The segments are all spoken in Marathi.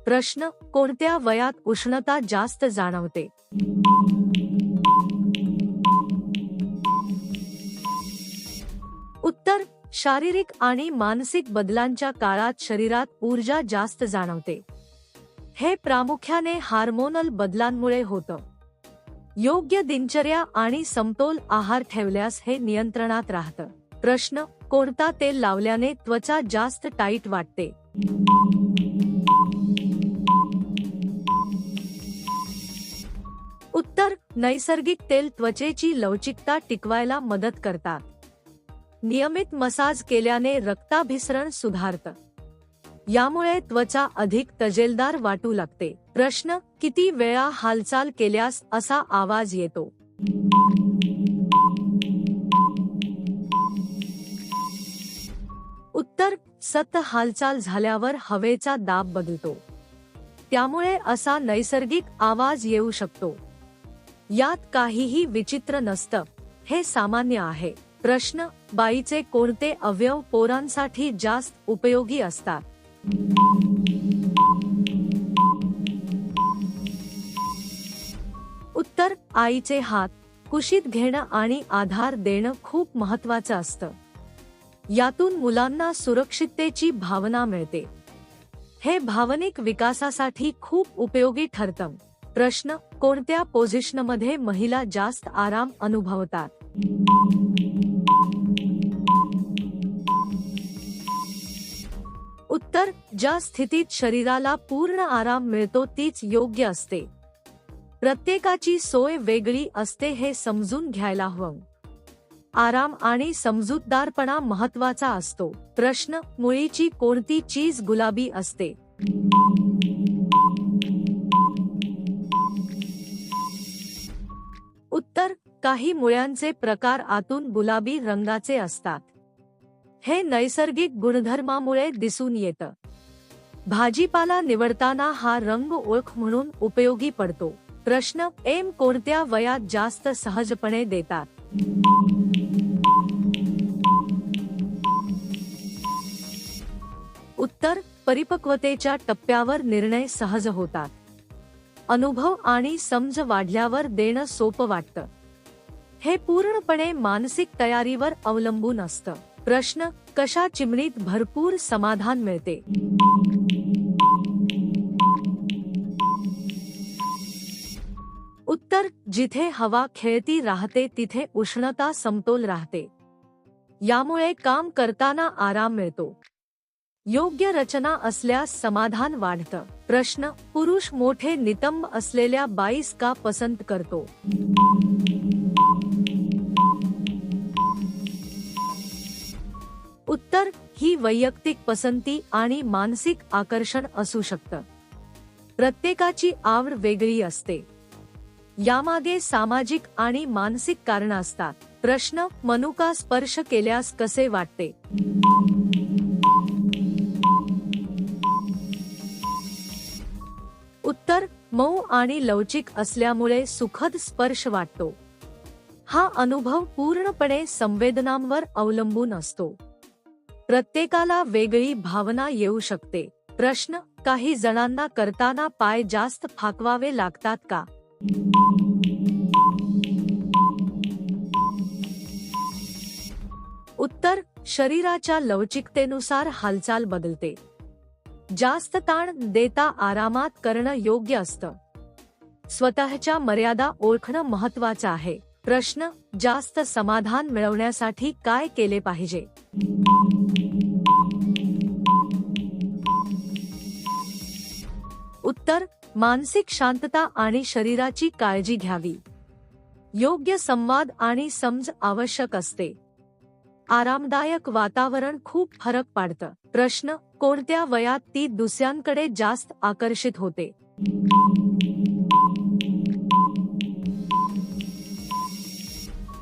प्रश्न: कोणत्या वयात उष्णता जास्त जाणवते? उत्तर: शारीरिक आणि मानसिक बदलांच्या काळात शरीरात ऊर्जा जास्त जाणवते. हे प्रामुख्याने हार्मोनल बदलांमुळे होतं. योग्य दिनचर्या आणि समतोल आहार ठेवल्यास हे नियंत्रणात राहतं. प्रश्न: कोणता तेल लावल्याने त्वचा जास्त टाईट वाटते? उत्तर: नैसर्गिक तेल त्वचेची लवचिकता टिकवायला मदत करतात. नियमित मसाज केल्याने रक्ताभिसरण सुधारतं. यामुळे त्वचा अधिक तजेलदार वाटू लागते. प्रश्न: किती वेळा हालचाल केल्यास असा आवाज येतो? उत्तर: सतत हालचाल झाल्यावर हवेचा दाब बदलतो. त्यामुळे असा नैसर्गिक आवाज येऊ शकतो. यात काहीही विचित्र नसतं, हे सामान्य आहे. प्रश्न: बाईचे कोणते अवयव पोरांसाठी जास्त उपयोगी असतात? उत्तर: आईचे हात. कुशीत घेणं आणि आधार देणं खूप महत्त्वाचं असतं. यातून मुलांना सुरक्षिततेची भावना मिळते. हे भावनिक विकासासाठी खूप उपयोगी ठरतं. प्रश्न: कोणत्या पोझिशनमध्ये महिला जास्त आराम अनुभवतात? उत्तर: ज्या स्थितीत शरीराला पूर्ण आराम मिळतो तीच योग्य असते. प्रत्येकाची सोय वेगळी असते हे समजून घ्यायला हवं. आराम आणि समजूतदारपणा महत्त्वाचा असतो. प्रश्न: मुळीची कोणती चीज गुलाबी असते? उत्तर: काही मुळ्यांचे प्रकार आतून गुलाबी रंगाचे असतात. हे नैसर्गिक गुणधर्मामुळे दिसून येतं. भाजीपाला निवडताना हा रंग ओळख म्हणून उपयोगी पडतो. प्रश्न: कोणत्या वयात जास्त सहजपणे देतात? उत्तर: परिपक्वतेच्या टप्प्यावर निर्णय सहज होतात. अनुभव आणि समज वाढल्यावर देणं सोपं वाटतं. हे पूर्णपणे मानसिक तयारीवर अवलंबून असतं. प्रश्न: कशा चिमणीत भरपूर समाधान मिळते? उत्तर: जिथे हवा खेळती राहते तिथे उष्णता समतोल राहते. यामुळे काम करताना आराम मिळतो. योग्य रचना असल्यास समाधान वाढतं. प्रश्न: पुरुष मोठे नितंब असलेल्या बाईस का पसंत करतो? उत्तर: ही वैयक्तिक पसंती आणि मानसिक आकर्षण असू शकतं. प्रत्येकाची आवड वेगळी असते. यामागे सामाजिक आणि मानसिक कारणं असतात. प्रश्न: मनुका स्पर्श केल्यास कसे वाटते? उत्तर: मऊ आणि लवचिक असल्यामुळे सुखद स्पर्श वाटतो. हा अनुभव पूर्णपणे संवेदनांवर अवलंबून असतो. प्रत्येकाला वेगळी भावना येऊ शकते. प्रश्न: काही जणांना करताना पाय जास्त फाकवावे लागतात का? उत्तर: शरीराच्या लवचिकतेनुसार हालचाल बदलते. जास्त ताण देता आरामात करणं योग्य असतं. स्वतःच्या मर्यादा ओळखणं महत्त्वाचं आहे. प्रश्न: जास्त समाधान मिळवण्यासाठी काय केले पाहिजे? उत्तर: मानसिक शांतता आणि शरीराची काळजी घ्यावी. योग्य संवाद आणि समज आवश्यक असते. आरामदायक वातावरण खूप फरक पाडतं. प्रश्न: कोणत्या वयात ती दुसऱ्यांकडे जास्त आकर्षित होते?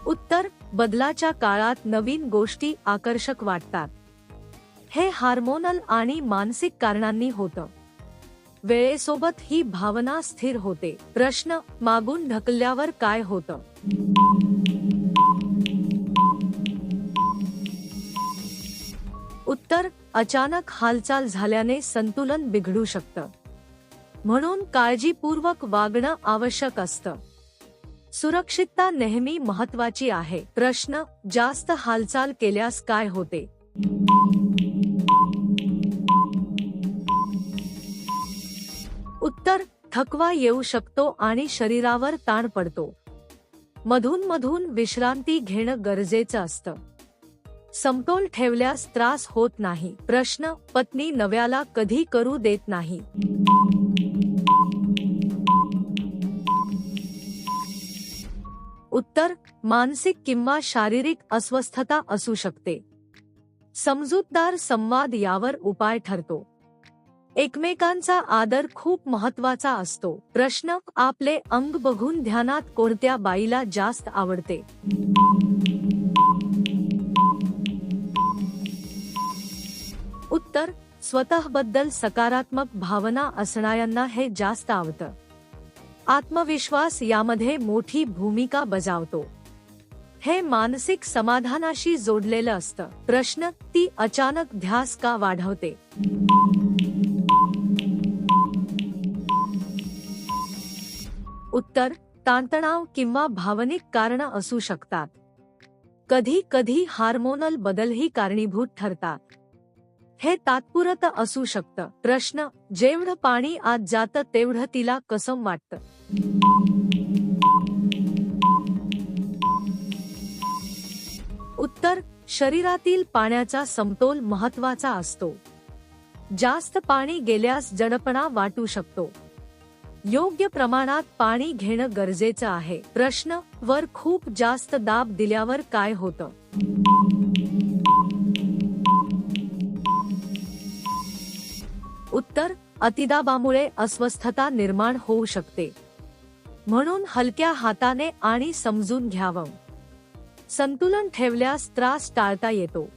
उत्तर: बदलाच्या काळात नवीन गोष्टी आकर्षक वाटतात. हे हार्मोनल आणि मानसिक कारणांनी होतं. वेळेसोबत ही भावना स्थिर होते. प्रश्न: मागून ढकलल्यावर काय होतं? उत्तर: अचानक हालचाल झाल्याने संतुलन बिघडू शकतं. म्हणून काळजीपूर्वक वागणं आवश्यक असतं. सुरक्षितता नेहमी महत्त्वाची आहे. प्रश्न: जास्त हालचाल केल्यास काय होते? उत्तर: थकवा येऊ शकतो आणि शरीरावर ताण पडतो. मधून विश्रांती घेणं गरजेचं असतं. समतोल ठेवल्यास त्रास होत नाही. प्रश्न: पत्नी नव्याला कधी करू देत नाही? उत्तर: मानसिक किंवा शारीरिक अस्वस्थता असू शकते. समजूतदार संवाद यावर उपाय ठरतो. एकमेकांचा आदर खूप महत्त्वाचा असतो. प्रश्न: आपले अंग बघून ध्यानात कोणत्या बाईला जास्त आवडते? उत्तर: स्वतःबद्दल सकारात्मक भावना असणाऱ्यांना हे जास्त आवडतं. आत्मविश्वास यामध्ये मोठी भूमिका बजावतो. हे मानसिक समाधानाशी जोडलेलं असतं. प्रश्न: ती अचानक ध्यास का वाढवते? उत्तर: ताणतणाव किंवा भावनिक कारणं असू शकतात. कधी कधी हार्मोनल बदलही कारणीभूत ठरतात. हे तात्पुरतं असू शकतं. प्रश्न: जेवढं पाणी आत जातं तेवढं तिला कसं वाटतं? उत्तर: शरीरातील पाण्याचा समतोल महत्त्वाचा असतो. जास्त पाणी गेल्यास जडपणा वाटू शकतो. योग्य प्रमाणात पाणी घेणं गरजेचं आहे. प्रश्न: वर खूप जास्त दाब दिल्यावर काय होतं? उत्तर: अतिदाबामुळे अस्वस्थता निर्माण होऊ शकते. म्हणून हलक्या हाताने आणि समजून घ्यावं. संतुलन ठेवल्यास त्रास टाळता येतो.